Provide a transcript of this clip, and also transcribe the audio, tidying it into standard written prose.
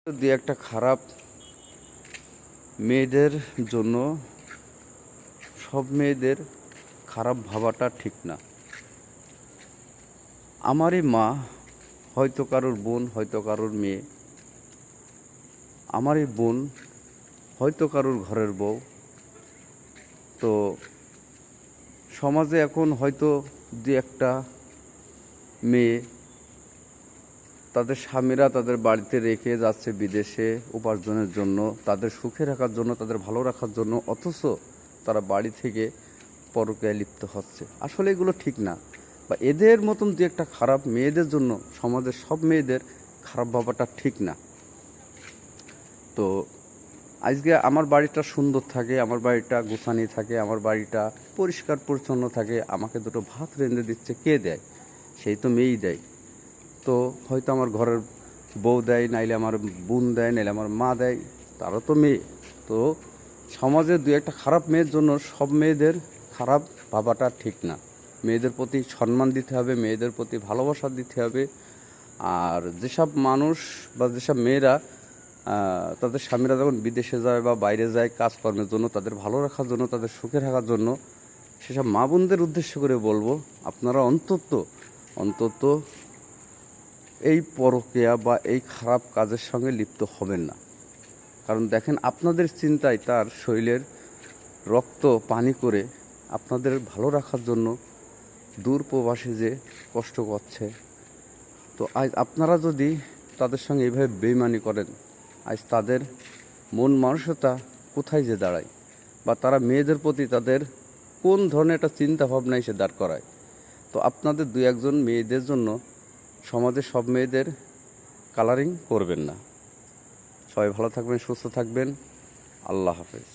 দুই একটা খারাপ মেয়েদের জন্য সব মেয়েদের খারাপ ভাবাটা ঠিক না। আমারই মা, হয়তো কারোর বোন, হয়তো কারোর মেয়ে, আমারই বোন, হয়তো কারোর ঘরের বউ। তো সমাজে এখন হয়তো দু একটা মেয়ে তাদের স্বামীরা তাদের বাড়িতে রেখে যাচ্ছে বিদেশে উপার্জনের জন্য, তাদের সুখে রাখার জন্য, তাদের ভালো রাখার জন্য, অথচ তারা বাড়ি থেকে পরকীয়ায় লিপ্ত হচ্ছে। আসলে এগুলো ঠিক না। বা এদের মতন দু একটা খারাপ মেয়েদের জন্য সমাজের সব মেয়েদের খারাপ ভাবাটা ঠিক না। তো আজকে আমার বাড়িটা সুন্দর থাকে, আমার বাড়িটা গোছানি থাকে, আমার বাড়িটা পরিষ্কার পরিচ্ছন্ন থাকে, আমাকে দুটো ভাত রেঁধে দিচ্ছে, কে দেয়? সেই তো মেয়েই দেয়। তো হয়তো আমার ঘরের বউ দেয়, নাইলে আমার বোন দেয়, নাইলে আমার মা দেয়, তারও তো মেয়ে। তো সমাজে দু একটা খারাপ মেয়ের জন্য সব মেয়েদের খারাপ ভাবাটা ঠিক না। মেয়েদের প্রতি সম্মান দিতে হবে, মেয়েদের প্রতি ভালোবাসা দিতে হবে। আর যেসব মানুষ বা যেসব মেয়েরা তাদের স্বামীরা যখন বিদেশে যায় বা বাইরে যায় কাজকর্মের জন্য, তাদের ভালো রাখার জন্য, তাদের সুখে রাখার জন্য, সেসব মা বোনদের উদ্দেশ্য করে বলবো, আপনারা অন্তত এই পরকীয়া বা এই খারাপ কাজের সঙ্গে লিপ্ত হবেন না। কারণ দেখেন, আপনাদের চিন্তায় তার শরীরের রক্ত পানি করে আপনাদের ভালো রাখার জন্য দূর প্রবাসে যে কষ্ট করছে। তো আজ আপনারা যদি তাদের সঙ্গে এইভাবে বেইমানি করেন, আজ তাদের মন মানসিকতা কোথায় যে দাঁড়ায়, বা তারা মেয়েদের প্রতি তাদের কোন ধরনের একটা চিন্তা ভাবনা এসে দাঁড় করায়। তো আপনাদের দু একজন মেয়েদের জন্য সমাজের সব মেয়েদের কালারিং করবেন না। সবাই ভালো থাকবেন, সুস্থ থাকবেন। আল্লাহ হাফেজ।